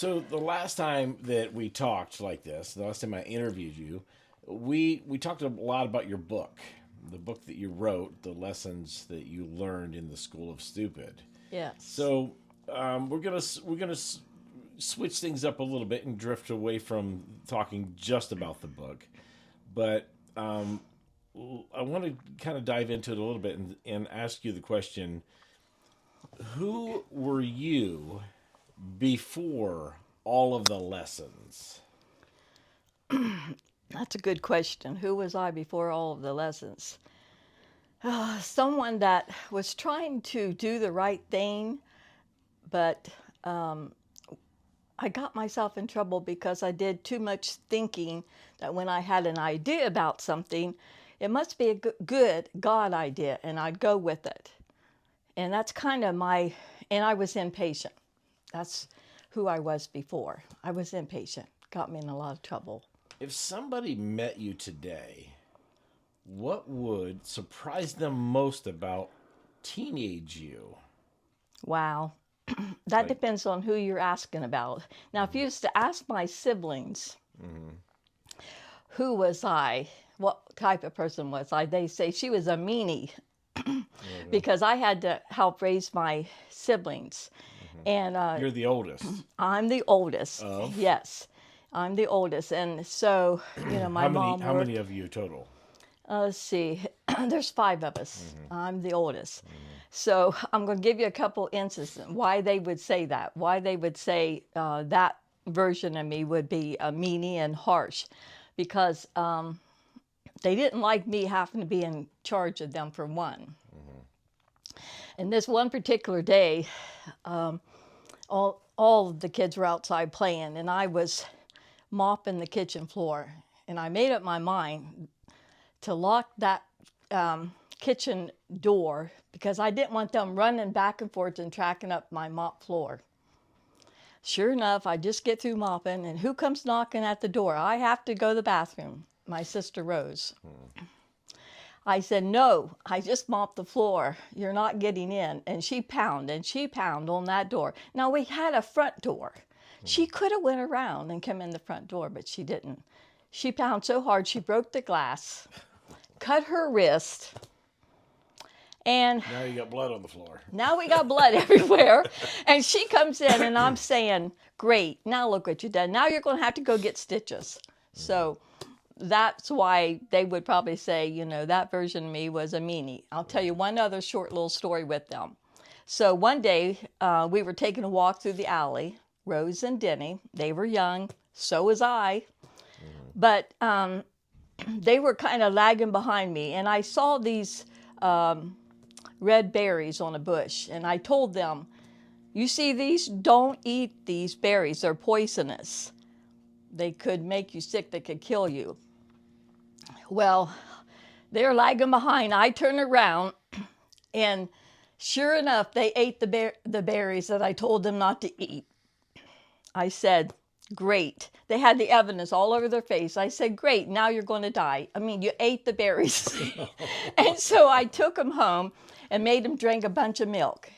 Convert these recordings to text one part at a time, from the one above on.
So the last time that we talked like this, the last time I interviewed you, we talked a lot about your book, the book that you wrote, the lessons that you learned in the School of Stupid. Yes. So we're gonna switch things up a little bit and drift away from talking just about the book, but I want to kind of dive into it a little bit and ask you the question: who were you before all of the lessons? That's a good question. Who was I before all of the lessons? Someone that was trying to do the right thing, but I got myself in trouble because I did too much thinking that when I had an idea about something, it must be a good God idea, and I'd go with it. And that's kind of and I was impatient. That's who I was before. I was impatient. Got me in a lot of trouble. If somebody met you today, what would surprise them most about teenage you? Wow. That Like, depends on who you're asking about. Now, if you used to ask my siblings, who was I? What type of person was I? They say she was a meanie okay. because I had to help raise my siblings. And You're the oldest I'm the oldest. of Yes, I'm the oldest. And so, my mom how many worked. of you total? Let's see, there's five of us. I'm the oldest. So I'm going to give you a couple instances why they would say that, why they would say that version of me would be meanie and harsh, because they didn't like me having to be in charge of them for one. And this one particular day, all of the kids were outside playing, and I was mopping the kitchen floor. And I made up my mind to lock that kitchen door because I didn't want them running back and forth and tracking up my mop floor. Sure enough, I just get through mopping, and who comes knocking at the door? I have to go to the bathroom. My sister Rose. I said, no, I just mopped the floor. You're not getting in. And she pounded on that door. Now, we had a front door. She could have went around and come in the front door, but she didn't. She pounded so hard, she broke the glass, cut her wrist, and Now you got blood on the floor. now we got blood everywhere. And she comes in, and I'm saying, great, now look what you done. Now you're going to have to go get stitches. So that's why they would probably say, that version of me was a meanie. I'll tell you one other short little story with them. So one day we were taking a walk through the alley, Rose and Denny. They were young, so was I. But they were kind of lagging behind me, and I saw these red berries on a bush, and I told them, you see these? Don't eat these berries. They're poisonous. They could make you sick. They could kill you. Well, they're lagging behind. I turn around, and sure enough, they ate the berries that I told them not to eat. I said, great. They had the evidence all over their face. I said, great, now you're going to die. I mean, you ate the berries. And so I took them home and made them drink a bunch of milk.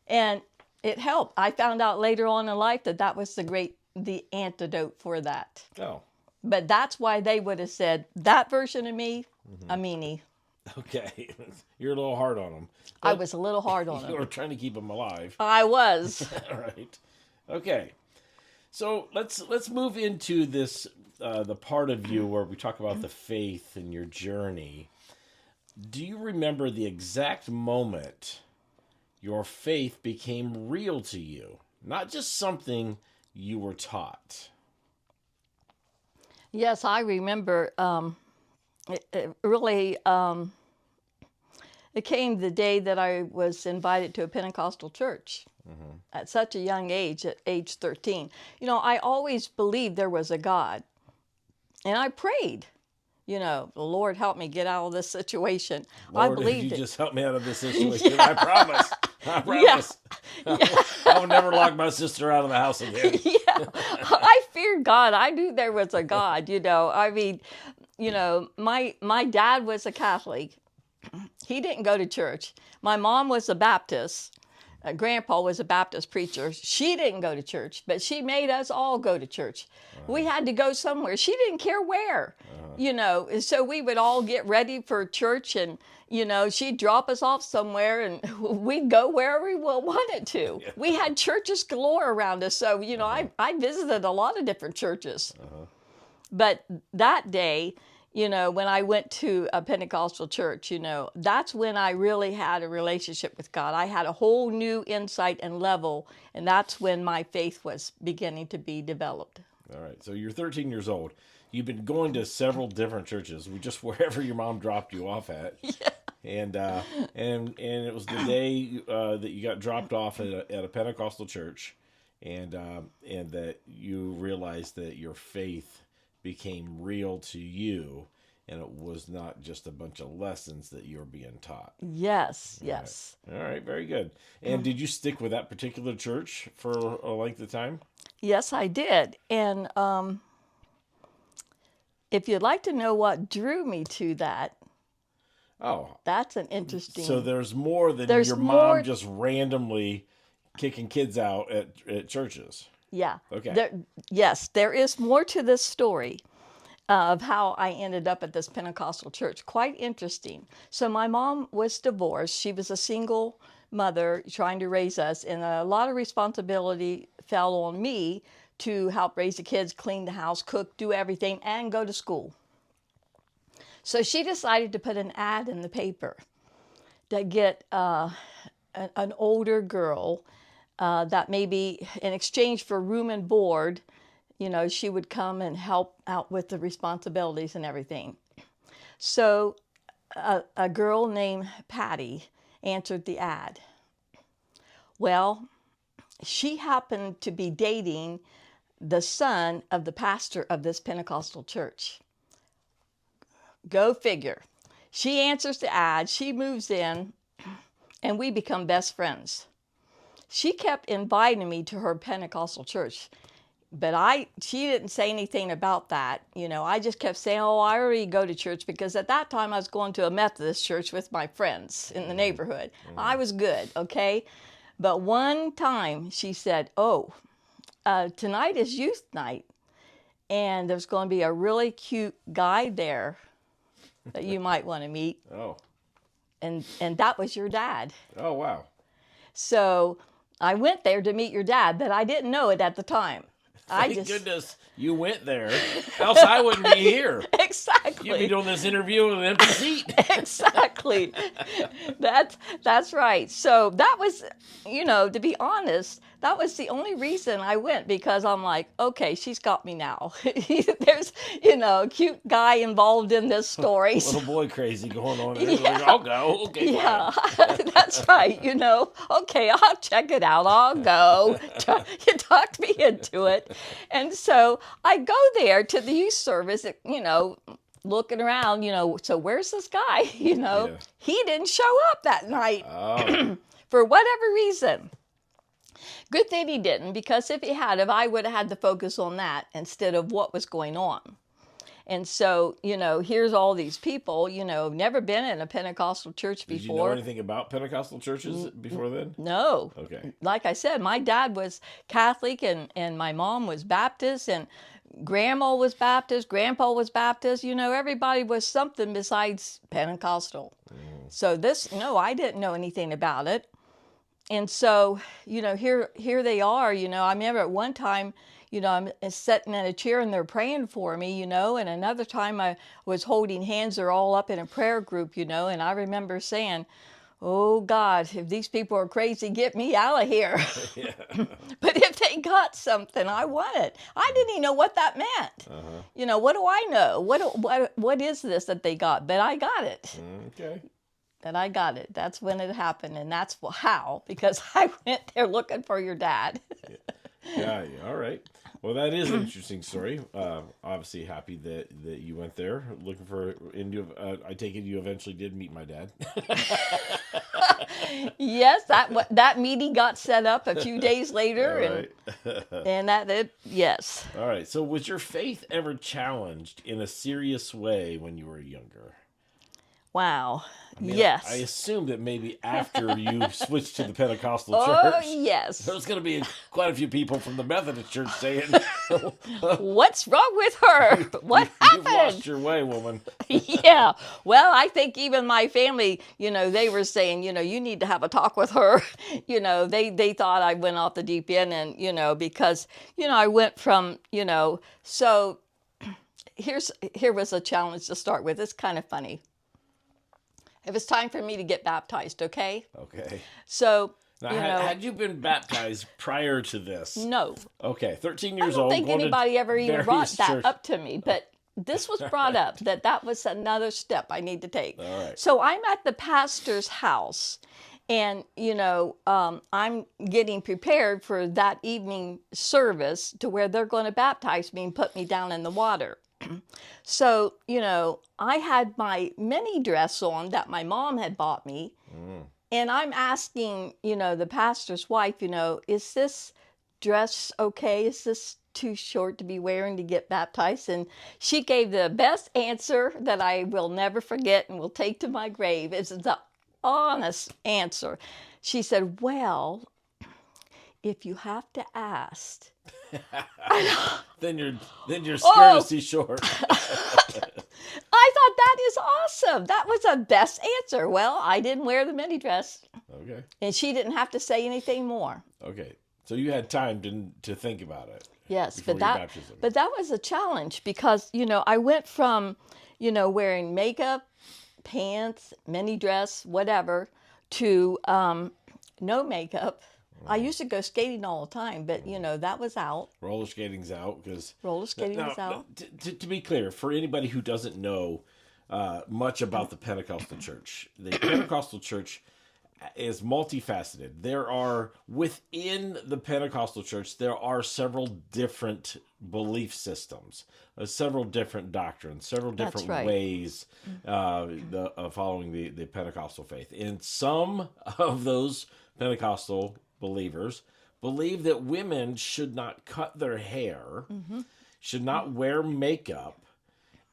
And it helped. I found out later on in life that was the antidote for that. Oh, But that's why they would have said, that version of me, a meanie. okay. You're a little hard on them. I was a little hard on You them. were trying to keep them alive. I was. All right. Okay. So let's move into this the part of you where we talk about the faith and your journey. Do you remember the exact moment your faith became real to you? Not just something you were taught. Yes, I remember. It really, it came the day that I was invited to a Pentecostal church at such a young age, at age 13. I always believed there was a God, and I prayed. The Lord help me get out of this situation. I Lord, if you believed it. just help me out of this situation, I promise. I Yeah, promise. I will never lock my sister out of the house again. yeah. I feared God. I knew there was a God. I mean, my dad was a Catholic. He didn't go to church. My mom was a Baptist. Grandpa was a Baptist preacher. She didn't go to church, but she made us all go to church. We had to go somewhere. She didn't care where, and so we would all get ready for church, and, she'd drop us off somewhere, and we'd go wherever we wanted to. Yeah. We had churches galore around us. So, I visited a lot of different churches. But that day, when I went to a Pentecostal church, that's when I really had a relationship with God. I had a whole new insight and level, and that's when my faith was beginning to be developed. All right. So you're 13 years old. You've been going to several different churches, just wherever your mom dropped you off at. Yeah. And it was the day that you got dropped off at a Pentecostal church, and that you realized that your faith became real to you, and it was not just a bunch of lessons that you were being taught. Yes, yes. All right, very good. And did you stick with that particular church for a length of time? Yes, I did. And if you'd like to know what drew me to that, Oh, that's an interesting. so there's more than There's your more- mom just randomly kicking kids out at churches. Yeah. Okay. Yes, there is more to this story of how I ended up at this Pentecostal church. Quite interesting. So my mom was divorced. She was a single mother trying to raise us, and a lot of responsibility fell on me to help raise the kids, clean the house, cook, do everything, and go to school. So she decided to put an ad in the paper to get an older girl that maybe in exchange for room and board, she would come and help out with the responsibilities and everything. So a girl named Patty answered the ad. Well, she happened to be dating the son of the pastor of this Pentecostal church. Go figure. She answers the ad, she moves in, and we become best friends. She kept inviting me to her Pentecostal church, but she didn't say anything about that. I just kept saying, oh, I already go to church, because at that time I was going to a Methodist church with my friends in the neighborhood. I was good, okay? But one time she said, oh, tonight is youth night, and there's going to be a really cute guy there that you might want to meet. Oh. And that was your dad. Oh, wow. So I went there to meet your dad, but I didn't know it at the time. Thank goodness you went there. Else I wouldn't be here. Exactly. You'd be doing this interview with an empty seat. Exactly. That's right. So that was, to be honest, that was the only reason I went, because I'm like, okay, she's got me now. There's, a cute guy involved in this story. Little boy crazy going on there. Yeah. Like, I'll go. Okay, Yeah, that's right. Okay, I'll check it out. I'll go. You talked me into it. And so I go there to the youth service, looking around, so where's this guy? Yeah. He didn't show up that night Oh. for whatever reason. Good thing he didn't, because if he had, I would have had to focus on that instead of what was going on. And so, here's all these people, never been in a Pentecostal church before. Did you know anything about Pentecostal churches before then? No. Okay. Like I said, my dad was Catholic, and my mom was Baptist, and Grandma was Baptist, Grandpa was Baptist. Everybody was something besides Pentecostal. So I didn't know anything about it. And so, here they are, I remember at one time, I'm sitting in a chair and they're praying for me, and another time I was holding hands, they're all up in a prayer group, and I remember saying, oh God, if these people are crazy, get me out of here. Yeah. But if they got something, I want it. I didn't even know what that meant. What do I know? What is this that they got? But I got it. Okay. And I got it. That's when it happened, and that's how, because I went there looking for your dad. Yeah. All right. Well, that is an interesting story. Obviously happy that you went there looking for. I take it you eventually did meet my dad. Yes, that meeting got set up a few days later, and yes. All right. So, was your faith ever challenged in a serious way when you were younger? Wow. I mean, Yes. I assume that maybe after you switched to the Pentecostal Oh, church, yes. there's going to be quite a few people from the Methodist church saying, What's wrong with her? What "You've happened? lost your way, woman." Yeah. Well, I think even my family, they were saying, you need to have a talk with her. They thought I went off the deep end and, because, I went from, so here was a challenge to start with. It's kind of funny. It was time for me to get baptized, okay? Okay. So, Now, had you been baptized prior to this? no. Okay, 13 I years don't old. think going to anybody ever even brought various that church- up to me, but this was brought up that was another step I need to take. All right. So I'm at the pastor's house, and I'm getting prepared for that evening service to where they're going to baptize me and put me down in the water. So I had my mini dress on that my mom had bought me, and I'm asking the pastor's wife, is this dress okay? Is this too short to be wearing to get baptized? And she gave the best answer that I will never forget and will take to my grave. It's the honest answer. She said, well, if you have to ask. then your skirt is too short. I thought that is awesome. That was the best answer. Well, I didn't wear the mini dress. Okay. And she didn't have to say anything more. Okay. So you had time to think about it. Yes, before but your that baptism. but that was a challenge because I went from wearing makeup, pants, mini dress, whatever, to no makeup. I used to go skating all the time, but that was out. Roller skating's out because Roller skating was out. To be clear, for anybody who doesn't know much about the Pentecostal church, the Pentecostal church is multifaceted. There are within the Pentecostal church, there are several different belief systems, several different doctrines, several different right. ways of following the Pentecostal faith. And some of those Pentecostal believers believe that women should not cut their hair, should not wear makeup,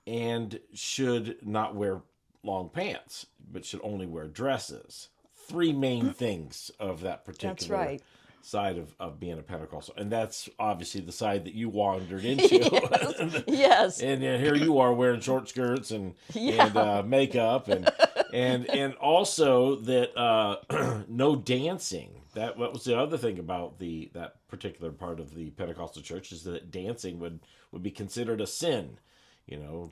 and should not wear long pants, but should only wear dresses. Three main things of that particular That's right. side of being a Pentecostal. And that's obviously the side that you wandered into. Yes. And here you are wearing short skirts and makeup and also that no dancing. That what was the other thing about that particular part of the Pentecostal church is that dancing would be considered a sin,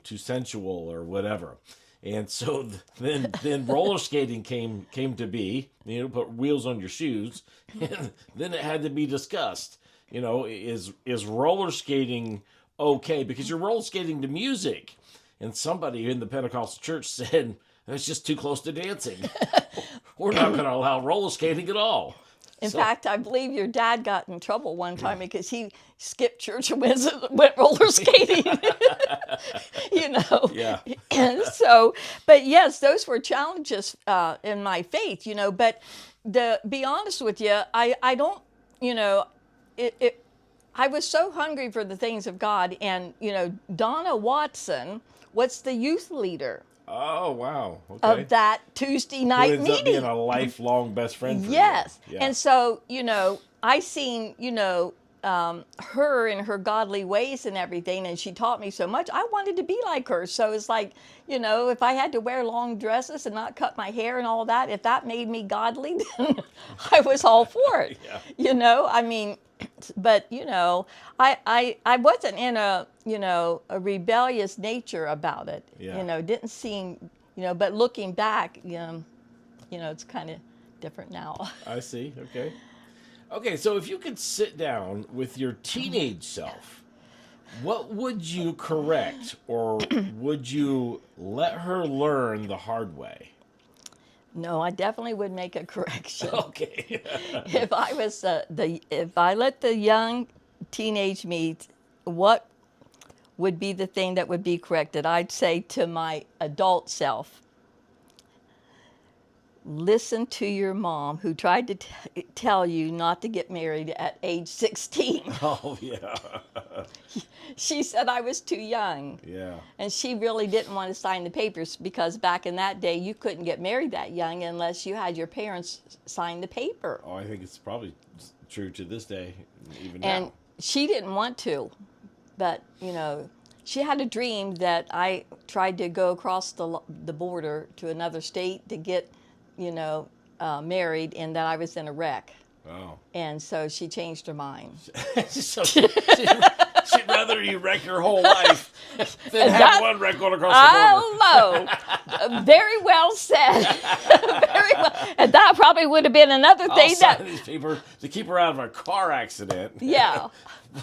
too sensual or whatever. And so then roller skating came to be, put wheels on your shoes. And then it had to be discussed, is roller skating okay? Because you're roller skating to music. And somebody in the Pentecostal church said, it's just too close to dancing. We're not going to allow roller skating at all. In fact, I believe your dad got in trouble one time because he skipped church and went roller skating. Yeah. And so, but yes, those were challenges in my faith, But to be honest with you, I don't, I was so hungry for the things of God. And, Donna Watson, what's the youth leader? Oh, wow. Okay. Of that Tuesday night Who ends meeting. up being a lifelong best friend for Yes. you. Yeah. And so, I seen, her and her godly ways and everything, and she taught me so much. I wanted to be like her. So it's like, if I had to wear long dresses and not cut my hair and all that, if that made me godly, then I was all for it. Yeah. I mean, but I wasn't in a a rebellious nature about it. Yeah. Didn't seem but looking back, it's kind of different now. I see. Okay, so if you could sit down with your teenage self, what would you correct, or would you let her learn the hard way? No, I definitely would make a correction. Okay. If I was if I let the young teenage me, what would be the thing that would be corrected? I'd say to my adult self, listen to your mom who tried to tell you not to get married at age 16. Oh, yeah. She said I was too young. Yeah. And she really didn't want to sign the papers because back in that day, you couldn't get married that young unless you had your parents sign the paper. Oh, I think it's probably true to this day, even And now. she didn't want to, but she had a dream that I tried to go across the border to another state to get, married, and that I was in a wreck. Oh. And so she changed her mind. So she'd rather you wreck your whole life than have That- one wreck going across the border. Oh, no. Very well said. Very well. And that probably would have been another I'll thing sign that, these papers to keep her out of a car accident. yeah.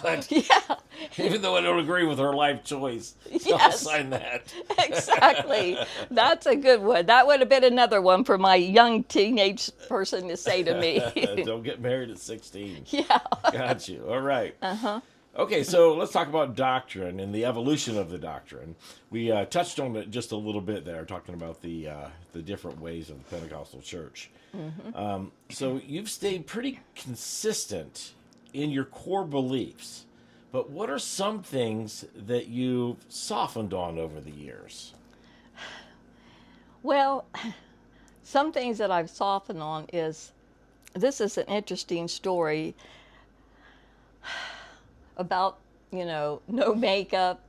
But Yeah, even though I don't agree with her life choice, I'll Yes. sign that. exactly. That's a good one. That would have been another one for my young teenage person to say to me. Don't get married at 16. Yeah. Got you. All right. Okay, so let's talk about doctrine and the evolution of the doctrine. We touched on it just a little bit there, talking about the different ways of the Pentecostal church. So you've stayed pretty consistent in your core beliefs, but what are some things that you've softened on over the years? Well, some things that I've softened on is this is an interesting story about, no makeup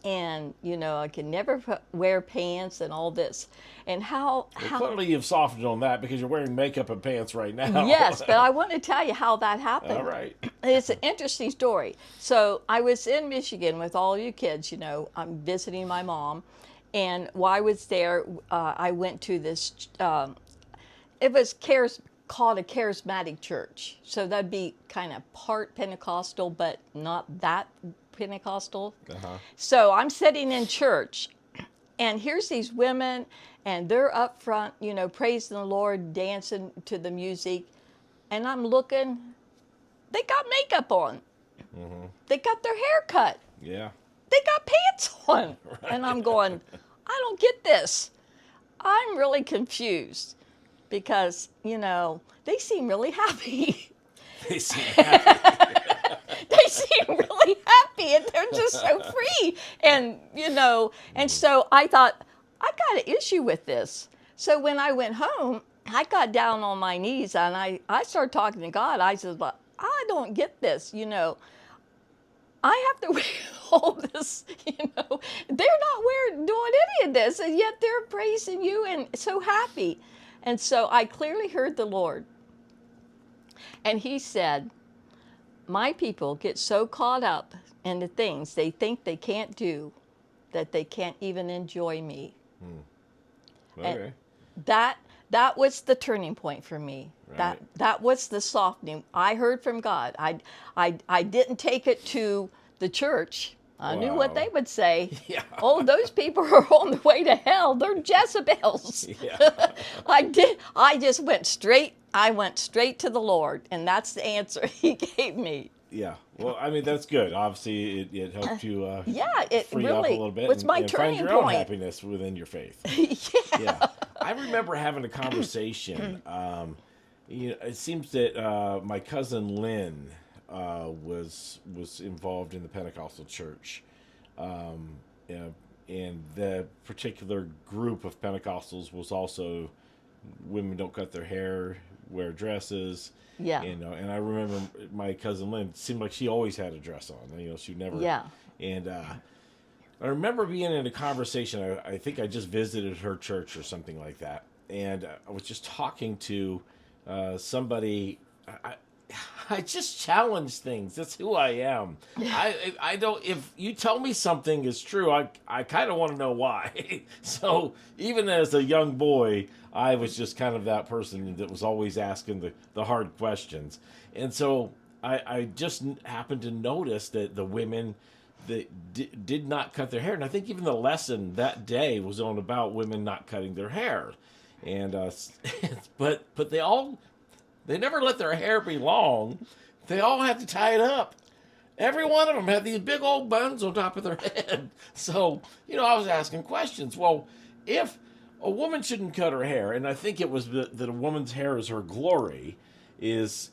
and, I can never wear pants and all this. And how Clearly you've softened on that because you're wearing makeup and pants right now. yes, but I want to tell you how that happened. All right. It's an interesting story. So I was in Michigan with all you kids, I'm visiting my mom. And while I was there, I went to this, it was called a charismatic church. So that'd be kind of part Pentecostal, but not that Pentecostal. Uh-huh. So I'm sitting in church, and here's these women, and they're up front, praising the Lord, dancing to the music. And I'm looking, they got makeup on. Mm-hmm. They got their hair cut. Yeah. They got pants on. And I'm going, I don't get this. I'm really confused because, they seem really happy. They seem happy. They seem really happy and they're just so free. And, and so I thought, I got an issue with this. So when I went home, I got down on my knees and I started talking to God. I said, I don't get this, I have to wear all this, they're not doing any of this, and yet they're praising you and so happy. And so I clearly heard the Lord. And he said, my people get so caught up in the things they think they can't do that they can't even enjoy me. Okay. That was the turning point for me. Right. That was the softening. I heard from God. I didn't take it to the church. I knew what Wow. they would say. Yeah. Oh, those people are on the way to hell. They're Jezebels. Yeah. I just went straight. I went straight to the Lord, and that's the answer He gave me. Yeah. Well, I mean, that's good. Obviously, it helped you Yeah, it free up a really little bit was my and find turning your own point. happiness within your faith. Yeah. Yeah. I remember having a conversation. It seems that my cousin Lynn was involved in the Pentecostal church. And the particular group of Pentecostals was also women don't cut their hair, wear dresses. Yeah. And I remember my cousin Lynn, it seemed like she always had a dress on. She never. Yeah. And I remember being in a conversation. I think I just visited her church or something like that, and I was just talking to somebody. I just challenge things. That's who I am. I don't. If you tell me something is true, I kind of want to know why. So even as a young boy, I was just kind of that person that was always asking the hard questions. And so I just happened to notice that the women that did not cut their hair, and I think even the lesson that day was on about women not cutting their hair, and but they never let their hair be long. They all had to tie it up. Every one of them had these big old buns on top of their head. So, I was asking questions. Well, if a woman shouldn't cut her hair, and I think it was that a woman's hair is her glory, is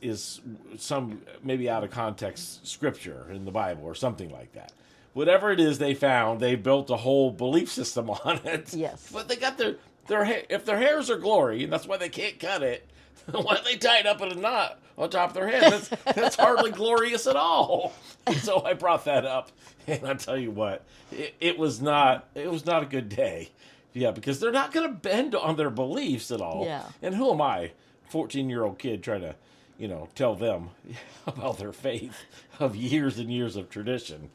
some maybe out of context scripture in the Bible or something like that. whatever it is they found, they built a whole belief system on it. Yes. But they got their hair, if their hairs are glory, and that's why they can't cut it, why don't they tie it up in a knot on top of their head? That's hardly glorious at all. And so I brought that up, and I tell you what, it was not a good day. Yeah, because they're not going to bend on their beliefs at all. Yeah. And who am I, 14-year-old kid, trying to, tell them about their faith of years and years of tradition?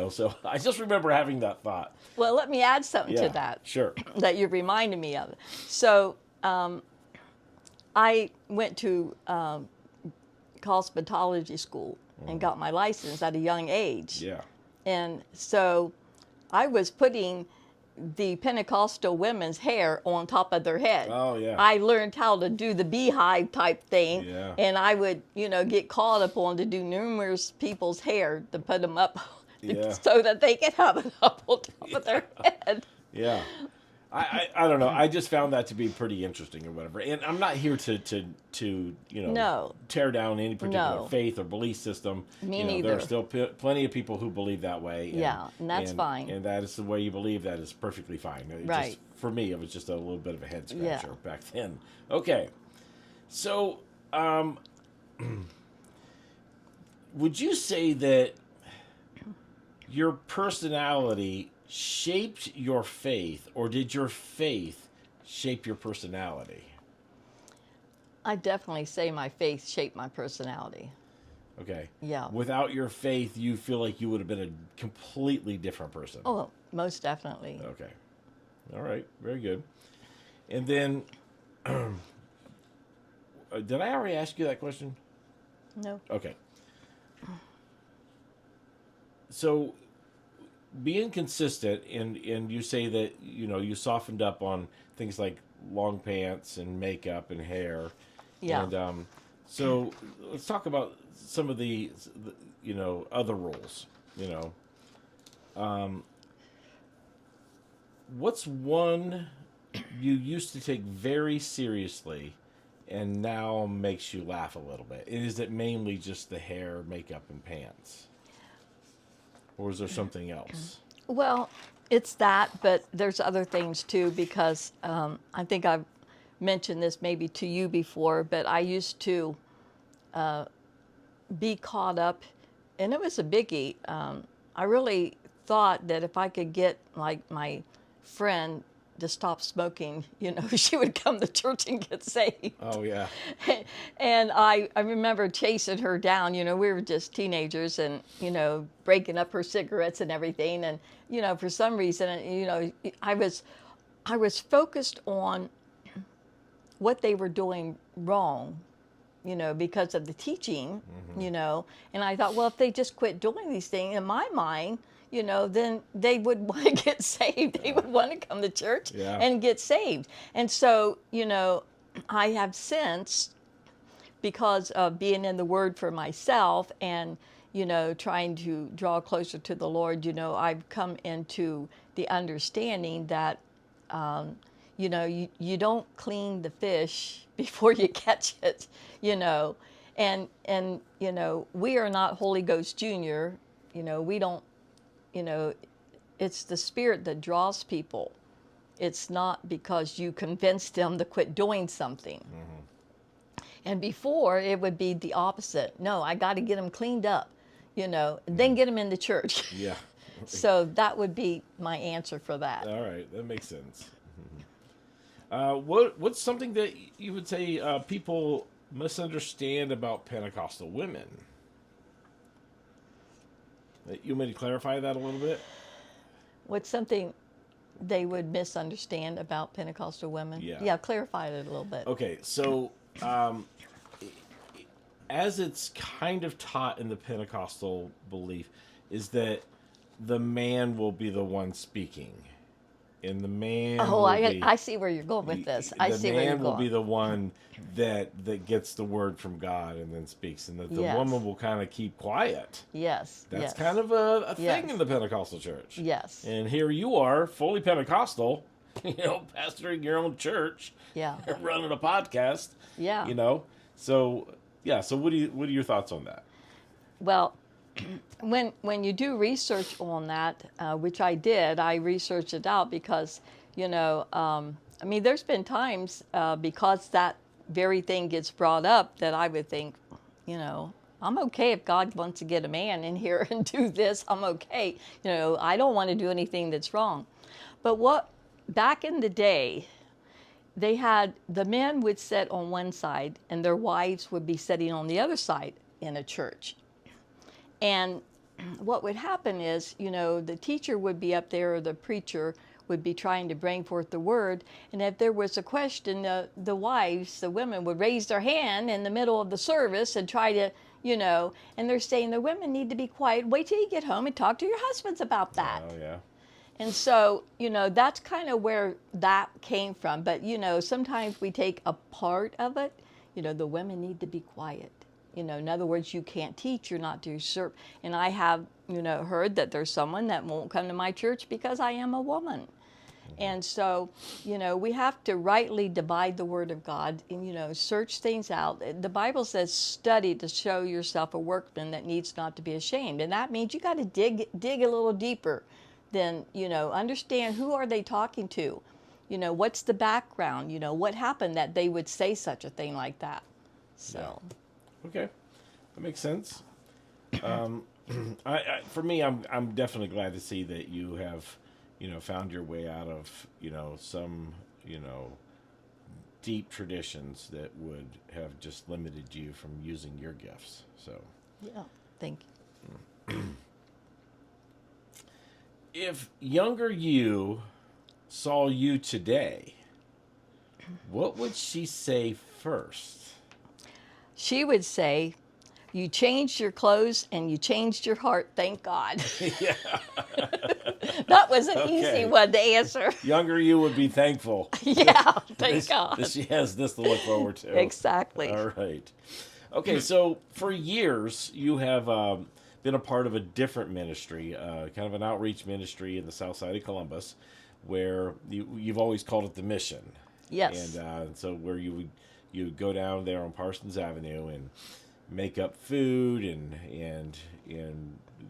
So I just remember having that thought. Well, let me add something Yeah, to that. sure. That you reminded me of. So I went to cosmetology school and got my license at a young age. Yeah. And so I was putting the Pentecostal women's hair on top of their head. Oh, yeah. I learned how to do the beehive type thing. Yeah. And I would, get called upon to do numerous people's hair to put them up Yeah. so that they could have it up on top of their head. Yeah. I don't know. I just found that to be pretty interesting or whatever. And I'm not here to No. tear down any particular No. faith or belief system. Me There neither. are still plenty of people who believe that way. Yeah, and that's fine. And that is the way you believe. That is perfectly fine. Right. For me, it was just a little bit of a head Yeah. scratcher back then. Okay. So, would you say that your personality shaped your faith, or did your faith shape your personality? I definitely say my faith shaped my personality. Okay. Yeah. Without your faith, you feel like you would have been a completely different person. Oh, most definitely. Okay. All right. Very good. And then, did I already ask you that question? No. Okay. So, being consistent, and you say that you softened up on things like long pants and makeup and hair. Yeah. And so let's talk about some of the other roles. What's one you used to take very seriously and now makes you laugh a little bit? And is it mainly just the hair, makeup, and pants? Or is there something else? Well, it's that, but there's other things too, because I think I've mentioned this maybe to you before, but I used to be caught up, and it was a biggie. I really thought that if I could get like my friend to stop smoking, she would come to church and get saved. Oh, yeah. And I remember chasing her down. We were just teenagers and, breaking up her cigarettes and everything. And, for some reason, I was focused on what they were doing wrong, because of the teaching, and I thought, well, if they just quit doing these things, in my mind, then they would want to get saved. They would want to come to church Yeah. and get saved. And so, I have since, because of being in the Word for myself and, trying to draw closer to the Lord, I've come into the understanding that, you don't clean the fish before you catch it, and we are not Holy Ghost Junior. We don't. It's the Spirit that draws people. It's not because you convince them to quit doing something. Mm-hmm. And before, it would be the opposite. No, I got to get them cleaned up, then get them in the church. Yeah. So that would be my answer for that. All right. That makes sense. What's something that you would say people misunderstand about Pentecostal women? You want me to clarify that a little bit? What's something they would misunderstand about Pentecostal women? Yeah. Yeah, clarify it a little bit. Okay, so as it's kind of taught in the Pentecostal belief, is that the man will be the one speaking. And the man I see where you're going with this. I see where you're The man will be going. the one that gets the word from God and then speaks, and that the Yes. woman will kind of keep quiet. Yes. That's yes. kind of a thing Yes. in the Pentecostal church. Yes. And here you are, fully Pentecostal, pastoring your own church, Yeah. running a podcast. Yeah. So what are your thoughts on that? Well, when you do research on that, which I did, I researched it out because, I mean, there's been times because that very thing gets brought up that I would think, you know, I'm okay if God wants to get a man in here and do this. I'm okay. I don't want to do anything that's wrong. But back in the day, they had the men would sit on one side and their wives would be sitting on the other side in a church. And what would happen is, the teacher would be up there or the preacher would be trying to bring forth the word. And if there was a question, the wives, the women would raise their hand in the middle of the service and try to, and they're saying the women need to be quiet. Wait till you get home and talk to your husbands about that. Oh, yeah. And so, that's kind of where that came from. But, sometimes we take a part of it. The women need to be quiet. In other words, you can't teach, you're not to usurp. And I have, heard that there's someone that won't come to my church because I am a woman. And so, we have to rightly divide the Word of God and, search things out. The Bible says, study to show yourself a workman that needs not to be ashamed. And that means you got to dig a little deeper than, understand who are they talking to? What's the background? What happened that they would say such a thing like that? So. Yeah. Okay, that makes sense. For me, I'm definitely glad to see that you have, found your way out of, some, deep traditions that would have just limited you from using your gifts. So. Yeah, thank you. If younger you saw you today, what would she say first? She would say, you changed your clothes and you changed your heart, thank God. Yeah. That was an easy one to answer. Younger you would be thankful. Yeah, thank God. That she has this to look forward to. Exactly. All right. Okay, so for years you have been a part of a different ministry, kind of an outreach ministry in the south side of Columbus, where you've always called it the Mission. Yes. And so where you would go down there on Parsons Avenue and make up food and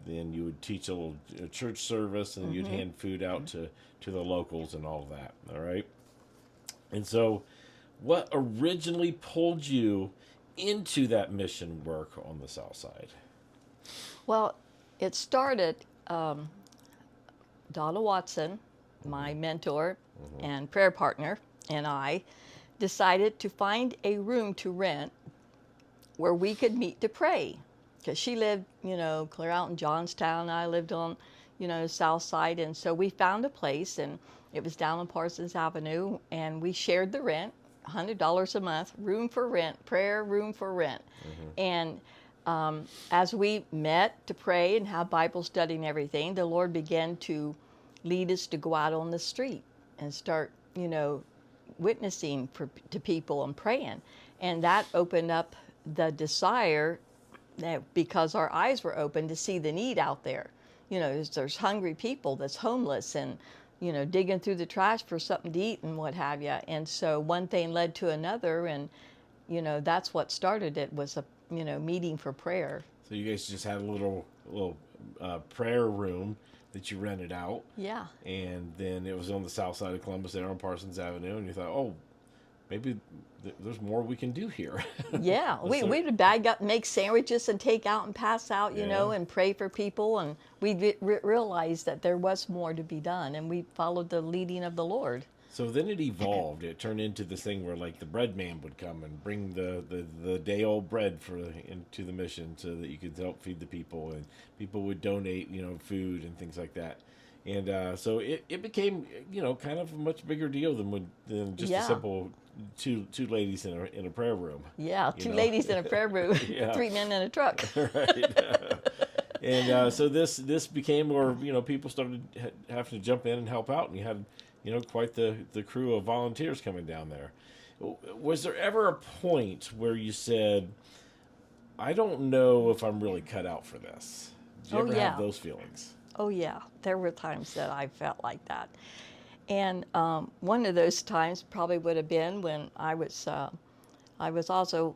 then you would teach a little church service and you'd hand food out to the locals and all of that. All right. And so what originally pulled you into that mission work on the south side? Well, it started, Donna Watson, my mentor and prayer partner, and I decided to find a room to rent where we could meet to pray. Because she lived, clear out in Johnstown. I lived on, the south side. And so we found a place, and it was down on Parsons Avenue, and we shared the rent, $100 a month, room for rent, prayer room for rent. And as we met to pray and have Bible study and everything, the Lord began to lead us to go out on the street and start, witnessing to people and praying. And that opened up the desire that because our eyes were open to see the need out there. There's hungry people that's homeless and, digging through the trash for something to eat and what have you. And so one thing led to another, and, that's what started it was a, meeting for prayer. So you guys just had a little prayer room that you rented out. Yeah. And then it was on the south side of Columbus there on Parsons Avenue, and you thought, oh, maybe there's more we can do here. Yeah, we would bag up, make sandwiches and take out and pass out, and pray for people. And we realized that there was more to be done, and we followed the leading of the Lord. So then it evolved. It turned into this thing where, like, the bread man would come and bring the day-old bread into the mission so that you could help feed the people, and people would donate, food and things like that. And so it became, kind of a much bigger deal than just a simple two ladies in a prayer room. Yeah, two ladies in a prayer room, 3 men in a truck. Right. And so this became where, people started having to jump in and help out, and you had, quite the crew of volunteers coming down there. Was there ever a point where you said, I don't know if I'm really cut out for this? Did you ever have those feelings? Oh, yeah. There were times that I felt like that. And one of those times probably would have been when I was also,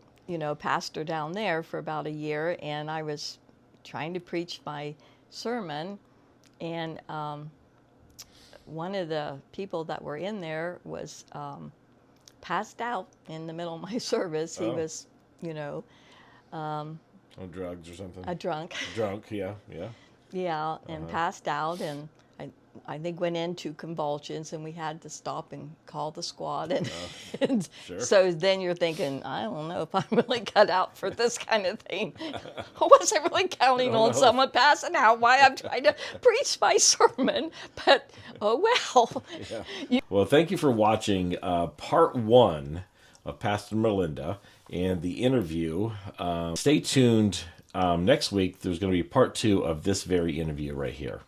pastor down there for about a year, and I was, trying to preach my sermon, and one of the people that were in there was passed out in the middle of my service. He Oh. was, you know, On drugs or something. a drunk. Drunk, yeah, yeah. Yeah, and passed out, and I think went into convulsions, and we had to stop and call the squad. And, and Sure. so then you're thinking, I don't know if I'm really cut out for this kind of thing. I wasn't really counting don't on know. someone passing out while I'm trying to preach my sermon, but oh well. Well, thank you for watching part 1 of Pastor Melinda and the interview. Stay tuned. Next week, there's going to be part 2 of this very interview right here.